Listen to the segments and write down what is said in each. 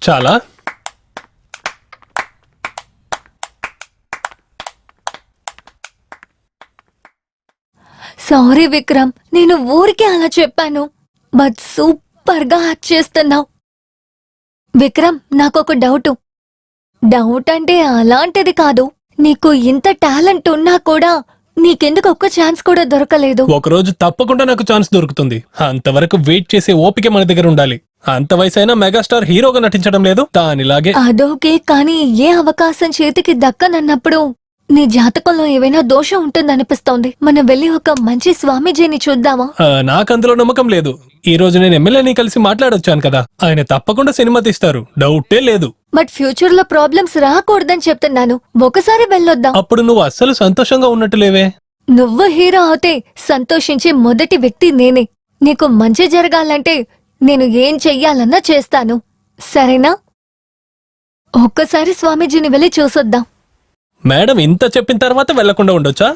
చాలా సారీ విక్రమ్, నేను ఊరికే అలా చెప్పాను. బట్ సూపర్ గా యాక్ట్ చేస్తున్నావు. విక్రమ్, నాకొక డౌట్ అంటే అలాంటిది కాదు. నీకు ఇంత టాలెంట్ ఉన్నా కూడా నీకెందుకు ఒక్క ఛాన్స్ కూడా దొరకలేదు? ఒకరోజు తప్పకుండా నాకు ఛాన్స్ దొరుకుతుంది. అంతవరకు వెయిట్ చేసే ఓపిక మన దగ్గర ఉండాలి. అంత వయసైనా మెగాస్టార్ హీరోగా నటించడం లేదు, దానిలాగే. అదోకే, కానీ ఏ అవకాశం చేతికి దక్కనన్నప్పుడు నీ జాతకంలో ఏవైనా దోషం ఉంటుందనిపిస్తోంది. మనం వెళ్ళి ఒక మంచి స్వామీజీని చూద్దామా? నాకందులో నమ్మకం లేదు. ఈ రోజు నేను ఎమ్మెల్యేని కలిసి మాట్లాడొచ్చాను కదా, ఆయన తప్పకుండా సినిమా తీస్తారు, డౌటే లేదు. బట్ ఫ్యూచర్ లో ప్రాబ్లమ్స్ రాకూడదని చెప్తున్నాను. ఒకసారి వెళ్ళొద్దాం. అప్పుడు నువ్వు అస్సలు సంతోషంగా ఉన్నట్టు లేవే. నువ్వు హీరో అవుతే సంతోషించే మొదటి వ్యక్తి నేనే. నీకు మంచి జరగాలంటే నేను ఏం చెయ్యాలన్నా చేస్తాను, సరేనా? ఒక్కసారి స్వామీజీని వెళ్ళి చూసొద్దాం. మేడం ఇంత చెప్పిన తర్వాత వెళ్లకుండా ఉండొచ్చా?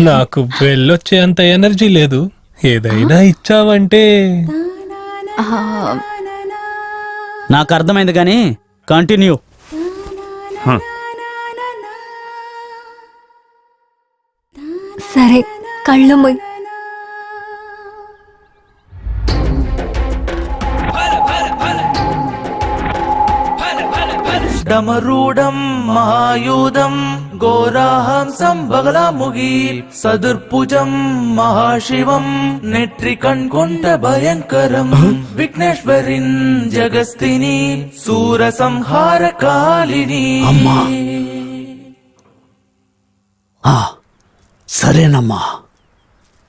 నాకు వెళ్ళొచ్చే అంత ఎనర్జీ లేదు. ఏదైనా ఇచ్చావంటే. నాకు అర్థమైంది కానీ కంటిన్యూ. సరే, కళ్ళు మూయ్. డమరూఢం మహాయూధం ఘోరాహంసం బగలాముగి సదుర్భుజం మహాశివం నెట్రికంఠ భయంకరం విఘ్నేశ్వరిన్ జగస్థిని సూర సంహార కాలిని. అమ్మా, సరేనమ్మా,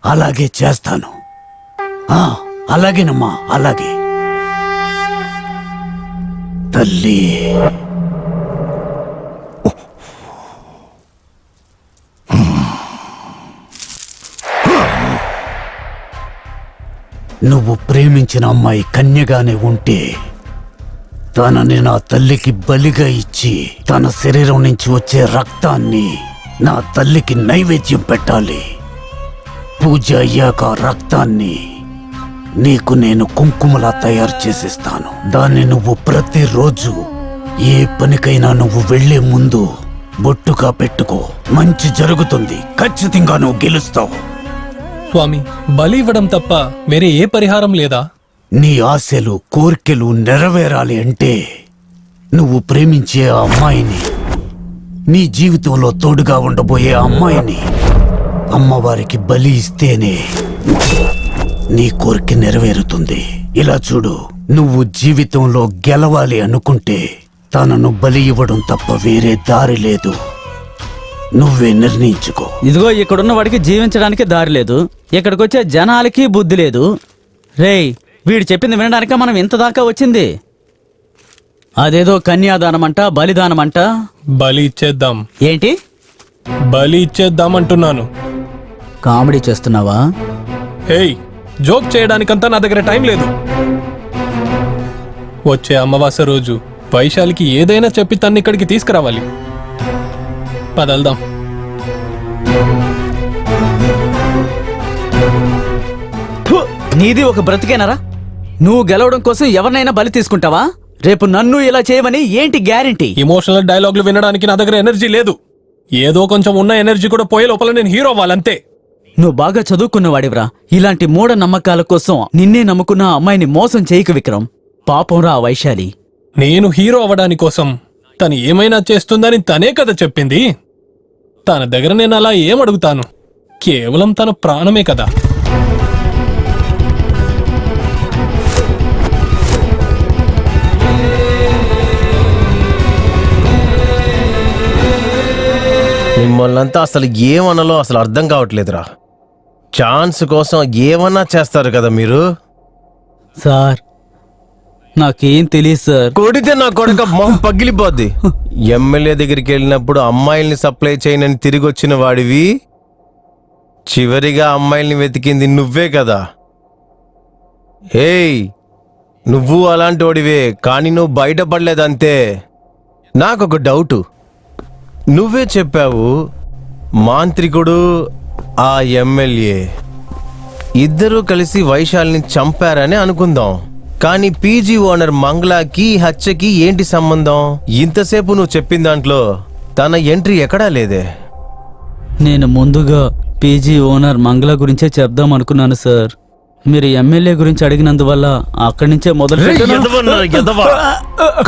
అలాగే చేస్తాను. అలాగేనమ్మా, అలాగే. తల్లి, నువ్వు ప్రేమించిన అమ్మాయి కన్యగానే ఉంటే తనని నా తల్లికి బలిగా ఇచ్చి తన శరీరం నుంచి వచ్చే రక్తాన్ని నా తల్లికి నైవేద్యం పెట్టాలి. పూజ అయ్యాక రక్తాన్ని నీకు నేను కుంకుమలా తయారు చేసిస్తాను. దాన్ని నువ్వు ప్రతిరోజు ఏ పనికైనా నువ్వు వెళ్లే ముందు బొట్టుగా పెట్టుకో. మంచి జరుగుతుంది, ఖచ్చితంగా నువ్వు గెలుస్తావు. స్వామి, బలి ఇవ్వడం తప్ప వేరే ఏ పరిహారం లేదా? నీ ఆశలు కోర్కెలు నెరవేరాలి అంటే నువ్వు ప్రేమించే ఆ అమ్మాయిని, నీ జీవితంలో తోడుగా ఉండబోయే అమ్మాయిని అమ్మవారికి బలి ఇస్తేనే నీ కోరిక నెరవేరుతుంది. ఇలా చూడు, నువ్వు జీవితంలో గెలవాలి అనుకుంటే తనను బలి ఇవ్వడం తప్ప వేరే దారి లేదు. నువ్వే నిర్ణయించుకో. ఇదిగో, ఇక్కడున్న వాడికి జీవించడానికి దారి లేదు, ఇక్కడికొచ్చే జనాలకి బుద్ధి లేదు. రేయ్, వీడు చెప్పింది వినడానిక మనం ఇంత దాకా వచ్చింది. అదేదో కన్యాదానమంట, బలిదానమంట. బలి ఇచ్చేద్దాం. ఏంటి? బలి ఇచ్చేద్దామంటున్నాను. కామెడీ చేస్తున్నావా? హేయ్, జోక్ చేయడానికంతా నా దగ్గర టైం లేదు. వచ్చే అమావాస్య రోజు వైశాలికి ఏదైనా చెప్పి తన్ని ఇక్కడికి తీసుకురావాలి. పదల్దాం. నీది ఒక బ్రతికేనరా? నువ్వు గెలవడం కోసం ఎవరినైనా బలి తీసుకుంటావా? రేపు నన్ను ఇలా చేయమని ఏంటి గ్యారెంటీ? ఎమోషనల్ డైలాగులు వినడానికి నా దగ్గర ఎనర్జీ లేదు. ఏదో కొంచెం ఉన్న ఎనర్జీ కూడా పోయే లోపల నేను హీరో అవ్వాలంతే. నువ్వు బాగా చదువుకున్నవాడివ్రా. ఇలాంటి మూఢ నమ్మకాల కోసం నిన్నే నమ్ముకున్న అమ్మాయిని మోసం చేయకు విక్రమ్. పాపంరా ఆ వైశాలి. నేను హీరో అవ్వడాని కోసం తను ఏమైనా చేస్తుందని తనే కదా చెప్పింది. తన దగ్గర నేను అలా ఏమడుగుతాను? కేవలం తన ప్రాణమే కదా. మిమ్మల్నంతా అసలు ఏమనాలో అసలు అర్థం కావట్లేదురా. ఛాన్స్ కోసం ఏమన్నా చేస్తారు కదా మీరు. సార్, నాకేం తెలియదు సార్. కొడితే నా కొడుక మొహం పగిలిపోద్ది. ఎమ్మెల్యే దగ్గరికి వెళ్ళినప్పుడు అమ్మాయిల్ని సప్లై చేయనని తిరిగి వచ్చిన వాడివి, చివరిగా అమ్మాయిల్ని వెతికింది నువ్వే కదా. ఏయ్, నువ్వు అలాంటి వాడివే, కానీ నువ్వు బయటపడలేదంతే. నాకొక డౌటు. నువ్వే చెప్పావు మాంత్రికుడు ఆ ఎమ్మెల్యే ఇద్దరూ కలిసి వైశాలిని చంపారని అనుకుందాం. కానీ పీజీ ఓనర్ మంగళకి ఈ హత్యకి ఏంటి సంబంధం? ఇంతసేపు నువ్వు చెప్పిన దాంట్లో తన ఎంట్రీ ఎక్కడా లేదే. నేను ముందుగా పీజీ ఓనర్ మంగళ గురించే చెప్దాం అనుకున్నాను సార్. మీరు ఎమ్మెల్యే గురించి అడిగినందువల్ల అక్కడి నుంచే మొదలు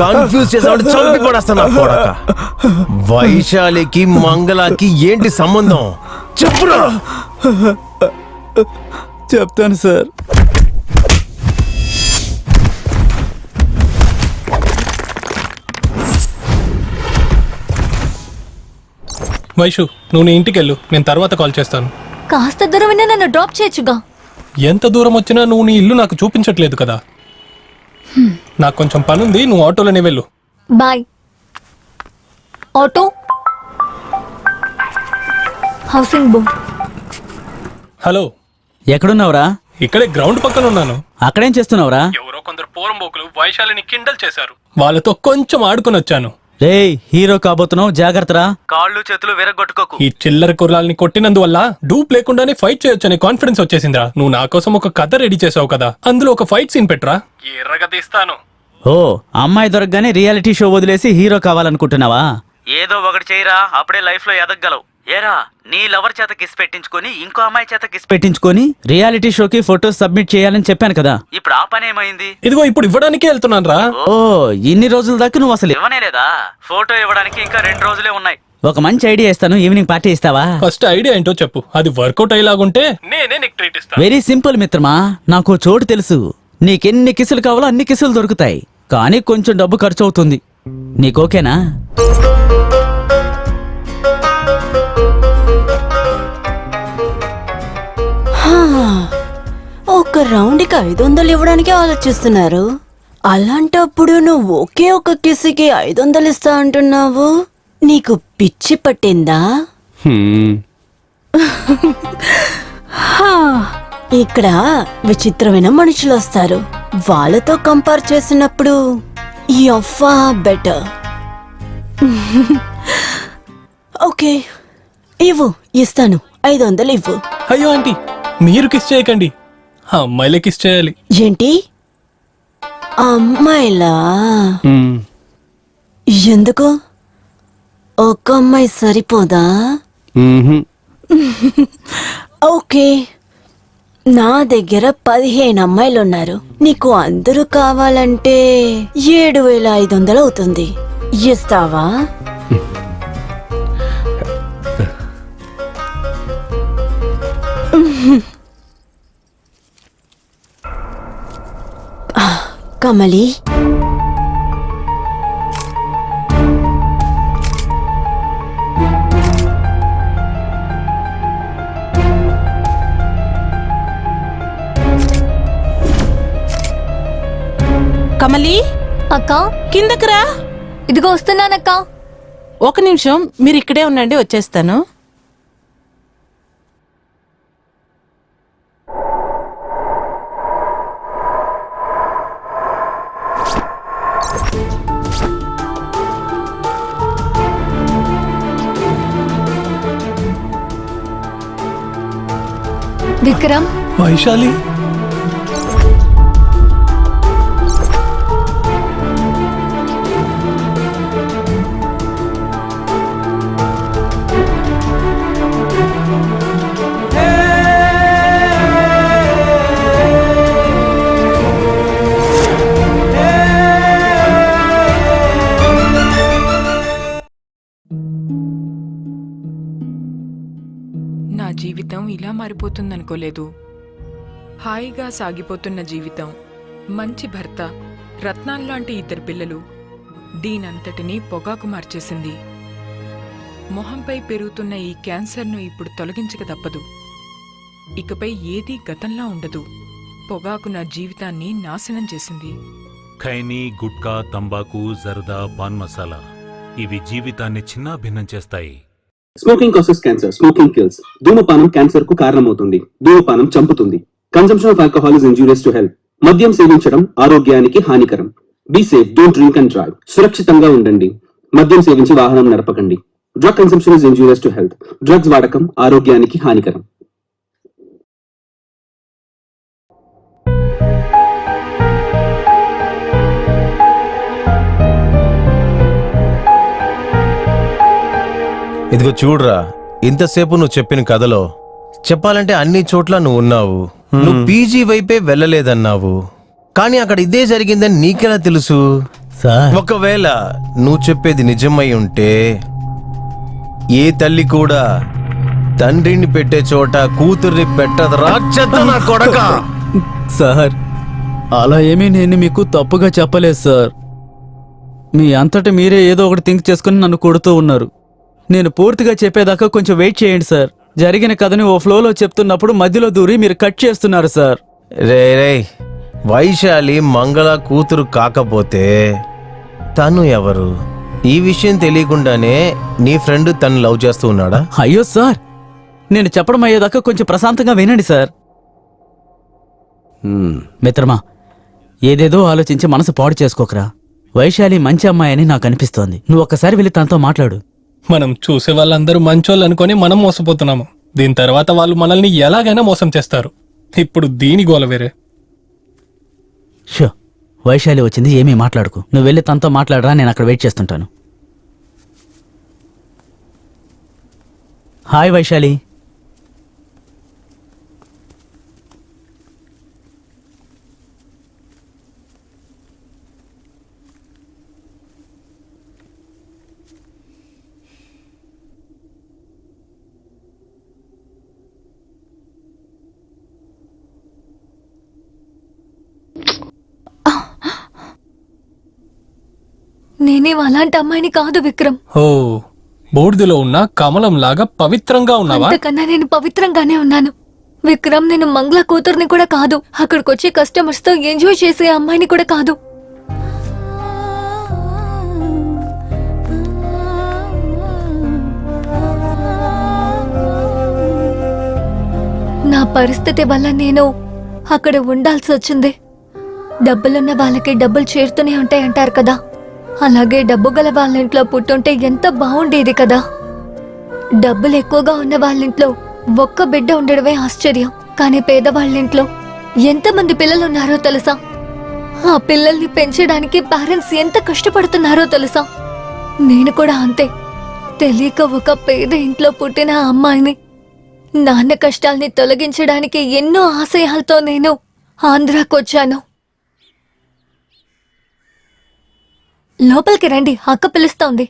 కన్ఫ్యూజ్ చేసాడు, చంపి పడేస్తాను కొడక. వైశాలికి మంగళకి ఏంటి సంబంధం చెప్పురా. చెప్తాను సార్. వైషు, నువ్వు నీ ఇంటికి వెళ్ళు, నేను తర్వాత కాల్ చేస్తాను. కాస్త దూరం నన్ను డ్రాప్ చేయొచ్చుగా. ఎంత దూరం వచ్చినా నువ్వు నీ ఇల్లు నాకు చూపించట్లేదు కదా. నాకు కొంచెం పని ఉంది, నువ్వు ఆటోలోనే వెళ్ళు. Bye. Auto housing board. Hello, ఎక్కడున్నావురా? ఇక్కడే గ్రౌండ్ పక్కన ఉన్నాను. అక్కడేం చేస్తున్నావురా? ఎవరో కొందరు పోరంబోకులు వైశాలిని కిండల్ చేశారు, వాళ్ళతో కొంచెం ఆడుకొని వచ్చాను. రేయ్, హీరో కాబోతున్నావు, జాగ్రత్తరా. కాళ్ళు చేతులు విరగొట్టుకోకు. ఈ చిల్లర కుర్రాల్ని కొట్టినందువల్ల డూప్ లేకుండానే ఫైట్ చేయొచ్చనే కాన్ఫిడెన్స్ వచ్చేసిందిరా. నువ్వు నా కోసం ఒక కథ రెడీ చేసావు కదా, అందులో ఒక ఫైట్ సీన్ పెట్టరా, ఎర్రగా తీస్తాను. ఓ, అమ్మాయి దొరకగానే రియాలిటీ షో వదిలేసి హీరో కావాలనుకుంటున్నావా? ఏదో ఒకటి చేయరా, అప్పుడే లైఫ్ లో ఎదగలవు. ఏరా, నీ లవర్ చేత కిస్ పెట్టించుకొని ఇంకో అమ్మాయి చేత కిస్ పెట్టించుకొని రియాలిటీ షోకి ఫోటోస్ సబ్మిట్ చేయాలని చెప్పాను కదా. ఇప్పుడు ఆ పని ఏమైంది? ఇదిగో ఇప్పుడు ఇవ్వడానికే వెళ్తున్నాను రా. ఓ, ఇన్ని రోజుల దాకా నువ్వు అసలు ఇవ్వనే లేదా? ఫోటో ఇవ్వడానికి ఇంకా 2 రోజులే ఉన్నాయి. ఒక మంచి ఐడియా ఇస్తాను, ఈవినింగ్ పార్టీ ఇస్తావా? ఫస్ట్ ఐడియా ఏంటో చెప్పు, అది వర్కౌట్ అయ్యేలాగుంటే నేనే నీకు ట్రీట్ ఇస్తాను. వెరీ సింపుల్ మిత్రమా, నాకు చోటు తెలుసు. నీకెన్ని కిసులు కావాలో అన్ని కిసులు దొరుకుతాయి, కానీ కొంచెం డబ్బు ఖర్చు అవుతుంది. నీకోకేనా? ఒక రౌండ్కి 500 ఇవ్వడానికి ఆలోచిస్తున్నారు. అలాంటప్పుడు నువ్వు ఒకే ఒక కిస్కి 500 ఇస్తా అంటున్నావు. నీకు పిచ్చి పట్టిందా? ఇక్కడ విచిత్రమైన మనుషులు వస్తారు. వాళ్ళతో కంపేర్ చేసినప్పుడు ఈ అఫ్ఫా బెటర్. ఓకే, ఇస్తాను 500 ఇవ్వు. అయ్యో ఆంటీ, మీరు కిస్ చేయకండి, ఆ అమ్మాయిలే కిస్ చేయాలి. ఏంటి, అమ్మాయిలా? ఎందుకు? ఒక అమ్మాయి సరిపోదా? ఓకే, నా దగ్గర 15 అమ్మాయిలున్నారు. నీకు అందరూ కావాలంటే 7500 అవుతుంది. ఇస్తావా? కమలి, కమలి, అక్క, కిందకి రా. ఇదిగో వస్తున్నానక్క. 1 నిమిషం మీరు ఇక్కడే ఉండండి, వచ్చేస్తాను. విక్రమ్, వైశాలి, నా జీవితం ఇలా మారిపోతుందనుకోలేదు. హాయిగా సాగిపోతున్న జీవితం, మంచి భర్త, రత్నాల్లాంటి 2 పిల్లలు, దీనంతటినీ పొగాకు మార్చేసింది. మొహంపై పెరుగుతున్న ఈ క్యాన్సర్ను ఇప్పుడు తొలగించక తప్పదు. ఇకపై ఏదీ గతంలా ఉండదు. పొగాకు నా జీవితాన్ని నాశనం చేసింది. ఖైనీ, గుట్కా, తంబాకు, జర్దా, పాన్ మసాలా ఇవి జీవితాన్ని చిన్నాభిన్నం చేస్తాయి. Smoking causes cancer, smoking kills. ధూమపానం క్యాన్సర్ కు కారణమవుతుంది. ధూమపానం చంపుతుంది. Consumption of alcohol is injurious to health. మద్యం సేవించడం ఆరోగ్యానికి హానికరం. Be safe, don't drink and drive. సురక్షితంగా ఉండండి. మద్యం సేవించి వాహనం నడపకండి. Drug consumption is injurious to health. Drugs వాడకం ఆరోగ్యానికి హానికరం. ఇదిగో చూడురా, ఇంతసేపు నువ్వు చెప్పిన కథలో చెప్పాలంటే అన్ని చోట్ల నువ్వు ఉన్నావు. నువ్వు పీజీ వైపే వెళ్ళలేదన్నావు, కానీ అక్కడ ఇదే జరిగిందని నీకెలా తెలుసు? సార్ ఒకవేళ నువ్వు చెప్పేది నిజమై ఉంటే ఏ తల్లి కూడా తండ్రిని పెట్టే చోట కూతుర్ని పెట్టదురా చెత్త నా కొడక. సార్ అలా ఏమీ నేను మీకు తప్పుగా చెప్పలేదు సార్. మీ అంతటా మీరే ఏదో ఒకటి థింక్ చేసుకుని నన్ను కొడుతూ ఉన్నారు. నేను పూర్తిగా చెప్పేదాకా కొంచెం వెయిట్ చేయండి సార్. జరిగిన కథని ఓ ఫ్లోలో చెప్తున్నప్పుడు మధ్యలో దూరి మీరు కట్ చేస్తున్నారు సార్. రే వైశాలి మంగళ కూతురు కాకపోతే తను ఎవరు? ఈ విషయం తెలియకుండానే నీ ఫ్రెండ్ తను లవ్ చేస్తూ ఉన్నాడా? అయ్యో సార్, నేను చెప్పడం అయ్యేదాకా కొంచెం ప్రశాంతంగా వినండి సార్. మిత్రమా, ఏదేదో ఆలోచించి మనసు పాడు చేసుకోకరా. వైశాలి మంచి అమ్మాయి అని నాకు అనిపిస్తోంది. నువ్వు ఒక్కసారి వెళ్ళి తనతో మాట్లాడు. మనం చూసే వాళ్ళందరూ మంచోళ్ళు అనుకొని మనం మోసపోతున్నాము. దీని తర్వాత వాళ్ళు మనల్ని ఎలాగైనా మోసం చేస్తారు. ఇప్పుడు దీని గోల వేరే. షో, వైశాలి వచ్చింది, ఏమీ మాట్లాడుకు. నువ్వు వెళ్ళి తనతో మాట్లాడరా, నేను అక్కడ వెయిట్ చేస్తుంటాను. హాయ్ వైశాలి. నేనేం అలాంటి అమ్మాయిని కాదు విక్రమ్. ఓ, బూడిదలో ఉన్న కమలం లాగా పవిత్రంగా ఉన్నావా? అంతకన్నా నేను పవిత్రంగానే ఉన్నాను విక్రమ్. నేను మంగళ కూతుర్ని కూడా కాదు. అక్కడికొచ్చే కస్టమర్స్ తో ఎంజాయ్ చేసే అమ్మాయిని కూడా కాదు. నా పరిస్థితి వల్ల నేను అక్కడ ఉండాల్సి వచ్చింది. డబ్బులున్న వాళ్ళకి డబ్బులు చేరుతూనే ఉంటాయంటారు కదా, అలాగే డబ్బు గల వాళ్ళ ఇంట్లో పుట్టుంటే ఎంత బాగుండేది కదా. డబ్బులు ఎక్కువగా ఉన్న వాళ్ళింట్లో ఒక్క బిడ్డ ఉండడమే ఆశ్చర్యం. కానీ పేదవాళ్ళింట్లో ఎంతమంది పిల్లలున్నారో తెలుసా? ఆ పిల్లల్ని పెంచడానికి పేరెంట్స్ ఎంత కష్టపడుతున్నారో తెలుసా? నేను కూడా అంతే. తెలియక ఒక పేద ఇంట్లో పుట్టిన అమ్మాయిని. నాన్న కష్టాల్ని తొలగించడానికి ఎన్నో ఆశయాలతో నేను ఆంధ్రాకొచ్చాను. లోపలికి రండి, అక్క పిలుస్తోంది.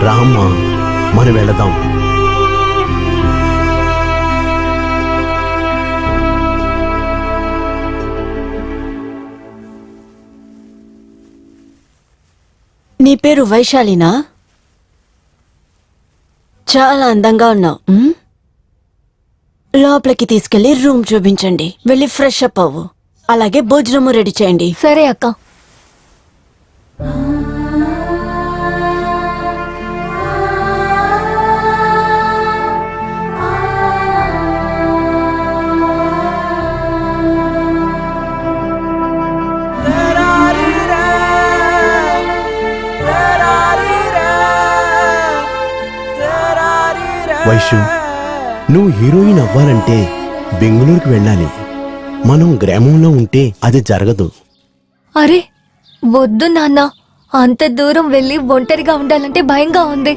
రామ్మా, మనం వెళదాం. నీ పేరు వైశాలినా? చాలా అందంగా ఉన్నావు. లోపలికి తీసుకెళ్లి రూమ్ చూపించండి. వెళ్ళి ఫ్రెష్ అప్ అవ్వు. అలాగే భోజనము రెడీ చేయండి. సరే అక్క. వైషు, నువ్వు హీరోయిన్ అవ్వాలంటే బెంగళూరుకి వెళ్ళాలి. మనం గ్రామంలో ఉంటే అది జరగదు. అరే వద్దు నాన్న, అంత దూరం వెళ్ళి ఒంటరిగా ఉండాలంటే భయంగా ఉంది.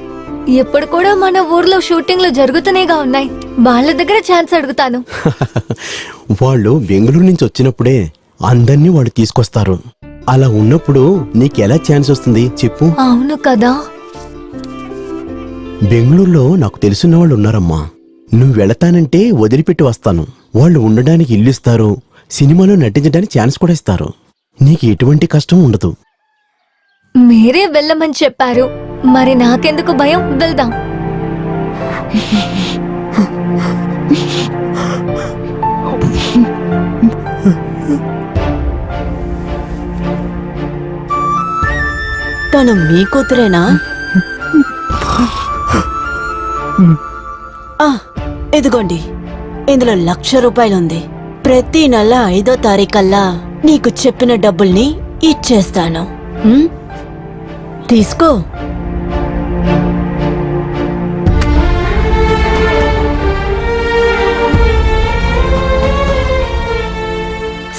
ఎప్పుడు కూడా మన ఊర్లో షూటింగ్లు జరుగుతూనేగా ఉన్నాయి. వాళ్ళ దగ్గర ఛాన్స్ అడుగుతాను. వాళ్ళు బెంగళూరు నుంచి వచ్చినప్పుడే అందర్నీ వాళ్ళు తీసుకొస్తారు. అలా ఉన్నప్పుడు నీకెలా ఛాన్స్ వస్తుంది చెప్పు? అవును కదా. బెంగళూరులో నాకు తెలిసిన వాళ్ళు ఉన్నారమ్మా. నువ్వు వెళతానంటే వదిలిపెట్టి వస్తాను. వాళ్ళు ఉండడానికి ఇల్లు ఇస్తారు, సినిమాలో నటించడానికి ఛాన్స్ కూడా ఇస్తారు. నీకు ఎటువంటి కష్టం ఉండదు. మీరే వెళ్ళమని చెప్పారు, మరి నాకెందుకు భయం? వెళ్దాం. తను మీ కూతురేనా? ఇదిగోండి, ఇందులో 1,00,000 రూపాయలుంది. ప్రతి నెల 5వ తారీఖల్లా నీకు చెప్పిన డబ్బుల్ని ఇచ్చేస్తాను. తీసుకో.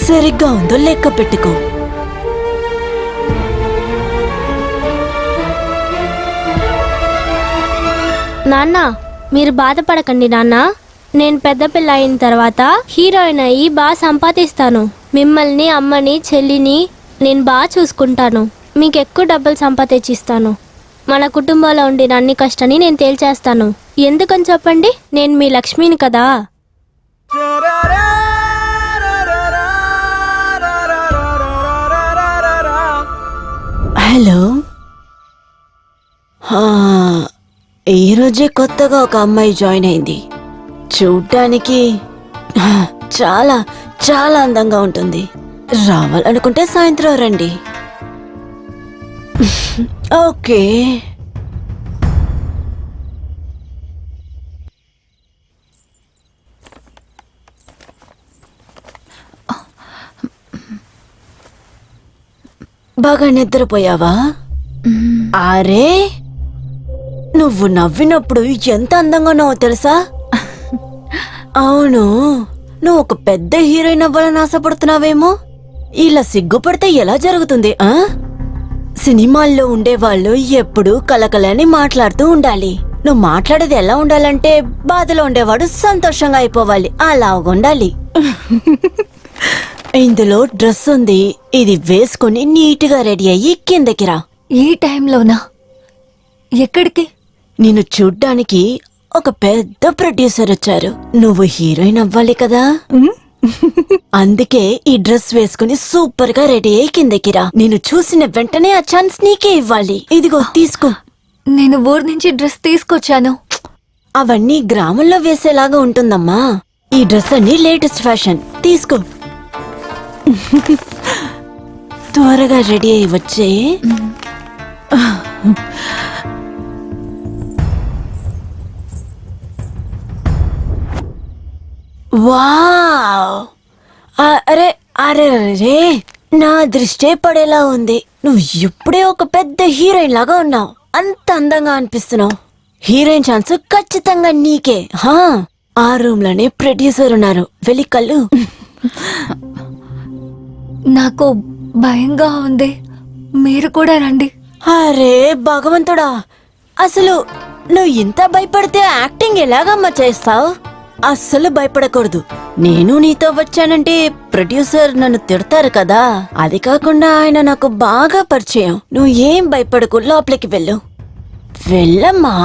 సరిగ్గా ఉందో లెక్క పెట్టుకో. నాన్న మీరు బాధపడకండి నాన్న. నేను పెద్ద పిల్ల అయిన తర్వాత హీరోయిన్ అయ్యి బాగా సంపాదిస్తాను. మిమ్మల్ని, అమ్మని, చెల్లిని నేను బాగా చూసుకుంటాను. మీకు ఎక్కువ డబ్బులు సంపాదించిస్తాను. మన కుటుంబంలో ఉండిన అన్ని కష్టాన్ని నేను తేల్చేస్తాను. ఎందుకని చెప్పండి, నేను మీ లక్ష్మిని కదా. హలో, ఈరోజే కొత్తగా ఒక అమ్మాయి జాయిన్ అయింది. చూడ్డానికి చాలా చాలా అందంగా ఉంటుంది. రావాలనుకుంటే సాయంత్రం రండి. ఓకే. బాగా నిద్రపోయావా? అరే, నువ్వు నవ్వినప్పుడు ఎంత అందంగా ఉన్నావో తెలుసా? అవును, నువ్వు ఒక పెద్ద హీరోయిన్ అవ్వాలని ఆశపడుతున్నావేమో. ఇలా సిగ్గుపడితే ఎలా జరుగుతుంది? సినిమాల్లో ఉండేవాళ్ళు ఎప్పుడూ కలకలని మాట్లాడుతూ ఉండాలి. నువ్వు మాట్లాడేది ఎలా ఉండాలంటే బాధలో ఉండేవాడు సంతోషంగా అయిపోవాలి, అలా ఉండాలి. ఇందులో డ్రెస్ ఉంది, ఇది వేసుకుని నీట్గా రెడీ అయ్యి కిందకి రా. ఈ టైంలోనా? ఎక్కడికి? నిన్ను చూడ్డానికి ఒక పెద్ద ప్రొడ్యూసర్ వచ్చారు. నువ్వు హీరోయిన్ అవ్వాలి కదా, అందుకే ఈ డ్రెస్ వేసుకుని సూపర్ గా రెడీ అయ్యి కిందకి రా. నేను చూసిన వెంటనే ఆ ఛాన్స్ నీకే ఇవ్వాలి. ఇదిగో తీసుకో. నేను ఊరు నుంచి డ్రెస్ తీసుకొచ్చాను. అవన్నీ గ్రామంలో వేసేలాగా ఉంటుందమ్మా. ఈ డ్రెస్ అన్ని లేటెస్ట్ ఫ్యాషన్. తీసుకో. త్వరగా రెడీ అయ్యి వచ్చే. వావ్! అరే అరే రే, నా దృష్టే పడేలా ఉంది. నువ్వు ఇప్పుడే ఒక పెద్ద హీరోయిన్ లాగా ఉన్నావు. అంత అందంగా అనిపిస్తున్నావు. హీరోయిన్ ఛాన్స్ ఖచ్చితంగా నీకే. ఆ రూమ్ లోనే ప్రొడ్యూసర్ ఉన్నారు, వెళ్ళి కళ్ళు. నాకు భయంగా ఉంది, మీరు కూడా రండి. అరే భగవంతుడా, అసలు నువ్వు ఇంత భయపడితే యాక్టింగ్ ఎలాగమ్మా చేస్తావు? అస్సలు భయపడకూడదు. నేను నీతో వచ్చానంటే ప్రొడ్యూసర్ నన్ను తిడతారు కదా. అది కాకుండా ఆయన నాకు బాగా పరిచయం. నువ్వు ఏం భయపడకు, లోపలికి వెళ్ళు. వెళ్ళమ్మా.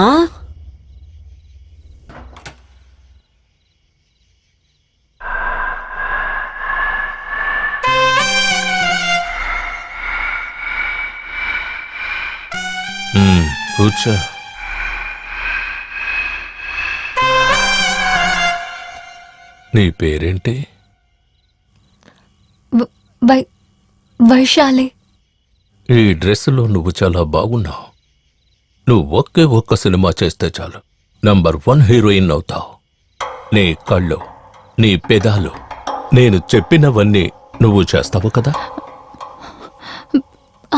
కూర్చో. నీ పేరేంటి? వైశాలి. ఈ డ్రెస్సులో నువ్వు చాలా బాగున్నావు. నువ్వు ఒక్క సినిమా చేస్తే చాలు నంబర్ 1 హీరోయిన్ అవుతావు. నీ కళ్ళు, నీ పెదాలు, నేను చెప్పినవన్నీ నువ్వు చేస్తావు కదా?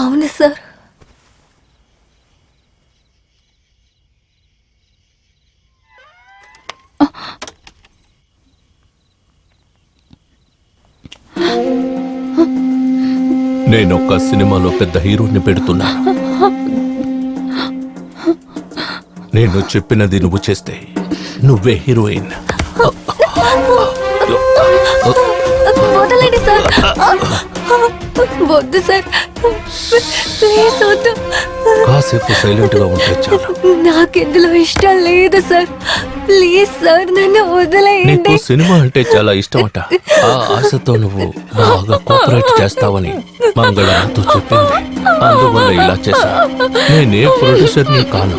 అవును సార్. నేనొక సినిమాలో పెద్ద హీరోని పెడుతున్నాను. నేను చెప్పినది నువ్వు చేస్తే నువ్వే హీరోయిన్. వదలండి సార్. వద్దు సార్, ప్లీజ్ వద్దు. కాసేపు సైలెంట్ గా ఉంటే చాలు. నాకెందులో ఇష్టం లేదు సార్. ప్లీజ్ సార్, నన్ను వదిలేయండి. నీకు సినిమా అంటే చాలా ఇష్టమట. ఆ ఆశతో నువ్వు బాగా కోఆపరేట్ చేస్తావని మంగళ నాతో చెప్పింది. అందువల్ల ఇలా చేశా. నేనే ప్రొడ్యూసర్ని కాను.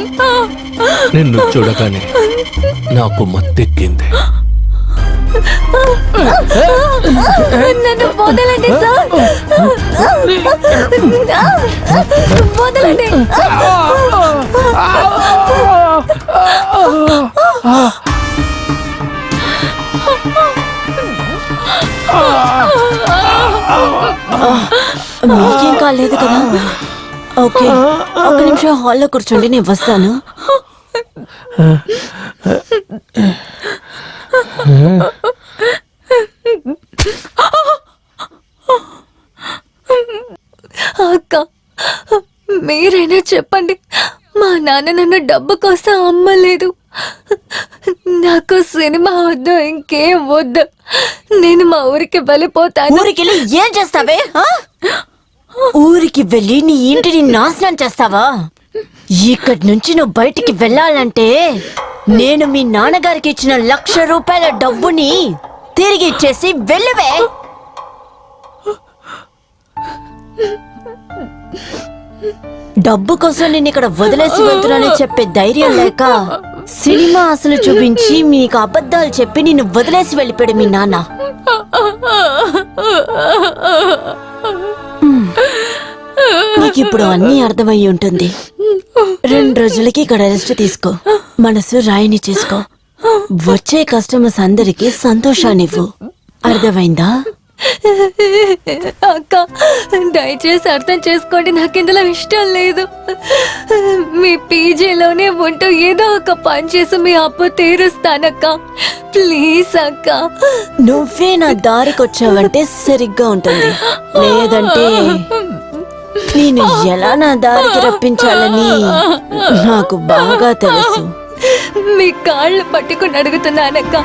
నిన్ను చూడగానే నాకు మత్తెక్కింది. నన్ను వదలండి సార్. వదలండి. మీకేం కాలేదు కదా? ఓకే, ఒక నిమిషం హాల్లో కూర్చోండి, నేను వస్తాను. అక్క, మీరైనా చెప్పండి, మా నాన్న నాన్న నన్ను డబ్బు కోసం అమ్మలేదు. నాకు సినిమా వద్దు, ఇంకేం వద్దు. నేను మా ఊరికి వెళ్ళిపోతాను. ఊరికి వెళ్ళి ఏం చేస్తావే? ఊరికి వెళ్ళి నీ ఇంటిని నాశనం చేస్తావా? ఇక్కడి నుంచి నువ్వు బయటికి వెళ్ళాలంటే నేను మీ నాన్నగారికి ఇచ్చిన 1,00,000 రూపాయల డబ్బుని తిరిగి ఇచ్చేసి వెళ్ళవే. డబ్బు కోసం నేను ఇక్కడ వదిలేసి వెళ్తున్నానని చెప్పే ధైర్యం లేక సినిమా అసలు చూపించి మీకు అబద్ధాలు చెప్పి నిన్ను వదిలేసి వెళ్ళిపోయాడు మీ నాన్న. నీకిప్పుడు అన్నీ అర్థమయ్యి ఉంటుంది. 2 రోజులకి ఇక్కడ రెస్ట్ తీసుకో, మనసు రాయిని చేసుకో. వచ్చే కస్టమర్స్ అందరికి సంతోషాన్నివ్వు. అర్థమైందా? అక్క, దయచేసి అర్థం చేసుకోండి. నాకు ఇందులో ఇష్టం లేదు. మీ పీజీలోనే ఉంటూ ఏదో ఒక పని చేసి మీ అప్పు తీరుస్తానక్క. ప్లీజ్ అక్క. నువ్వే నా దారికి వచ్చావంటే సరిగ్గా ఉంటుంది. లేదంటే నేను ఎలా నా దారికి రప్పించాలని నాకు బాగా తెలుసు. మీ కాళ్ళు పట్టుకుని అడుగుతున్నానక్క,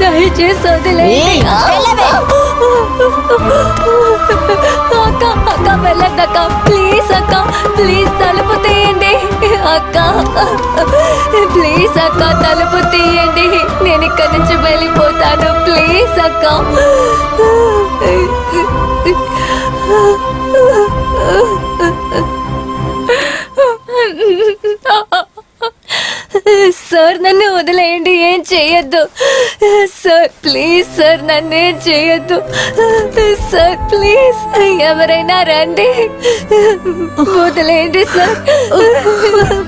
దయచేసి వదిలేయండి. అక్క అక్క వెళ్ళద్దక్క, ప్లీజ్ అక్క, ప్లీజ్ తలుపు తీయండి అక్క, ప్లీజ్ అక్క తలుపు తీయండి. నేను ఇక్కడి నుంచి వెళ్ళిపోతాను, ప్లీజ్ అక్క. సార్ నన్ను వదిలేయండి, ఏం చేయొద్దు సార్. ప్లీజ్ సార్, నన్ను ఏం చేయొద్దు సార్. ప్లీజ్ ఎవరైనా రండి, వదిలేయండి సార్.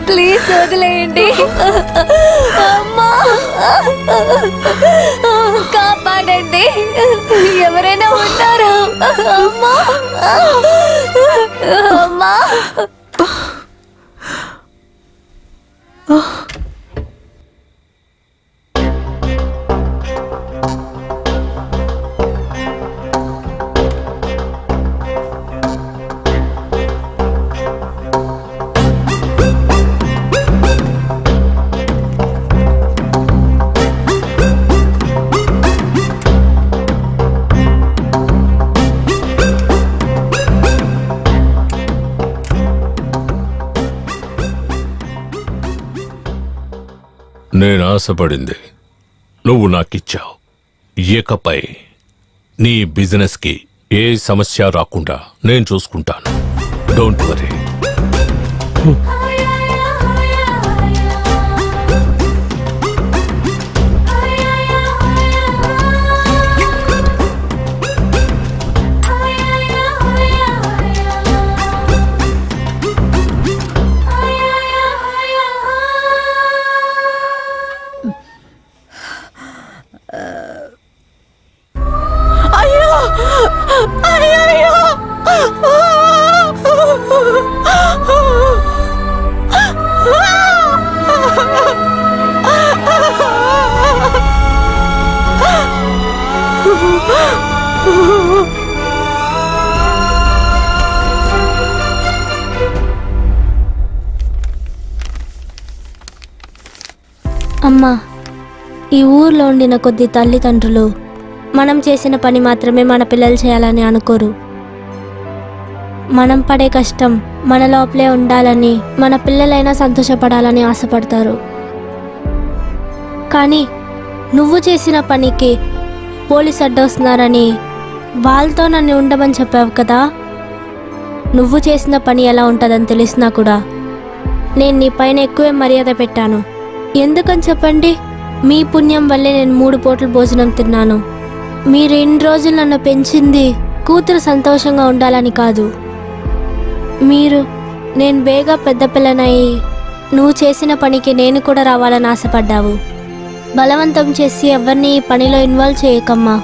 ప్లీజ్ వదిలేయండి. అమ్మా, కాపాడండి, ఎవరైనా ఉన్నారా? అమ్మా, అమ్మా. నేను ఆశపడింది నువ్వు నాకిచ్చావు. ఇకపై నీ బిజినెస్కి ఏ సమస్య రాకుండా నేను చూసుకుంటాను. Don't worry. అమ్మా, ఈ ఊర్లో ఉండిన కొద్ది తల్లిదండ్రులు మనం చేసిన పని మాత్రమే మన పిల్లలు చేయాలని అనుకోరు. మనం పడే కష్టం మన లోపలే ఉండాలని, మన పిల్లలైనా సంతోషపడాలని ఆశపడతారు. కానీ నువ్వు చేసిన పనికి పోలీసు అడ్డొస్తున్నారని వాళ్ళతో నన్ను ఉండమని చెప్పావు కదా. నువ్వు చేసిన పని ఎలా ఉంటుందని తెలిసినా కూడా నేను నీ పైన ఎక్కువే మర్యాద పెట్టాను. ఎందుకని చెప్పండి? మీ పుణ్యం వల్లే నేను 3 పూటలు భోజనం తిన్నాను. మీరు 2 రోజులు నన్ను పెంచింది కూతురు సంతోషంగా ఉండాలని కాదు. నేను బేగా పెద్ద పిల్లనయ్యి నువ్వు చేసిన పనికి నేను కూడా రావాలని ఆశపడ్డావు. బలవంతం చేసి ఎవరిని ఈ పనిలో ఇన్వాల్వ్ చేయకమ్మా.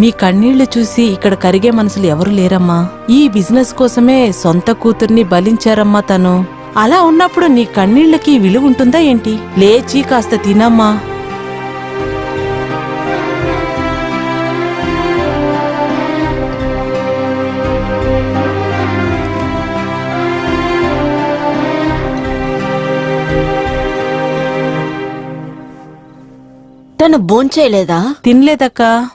మీ కన్నీళ్లు చూసి ఇక్కడ కరిగే మనసులు ఎవరు లేరమ్మా. ఈ బిజినెస్ కోసమే సొంత కూతుర్ని బలించారమ్మా తను. అలా ఉన్నప్పుడు నీ కన్నీళ్లకి విలువ ఉంటుందా ఏంటి? లేచి కాస్త తినమ్మా. మటన్ భోంచేయలేదా? తినలేదక్కా.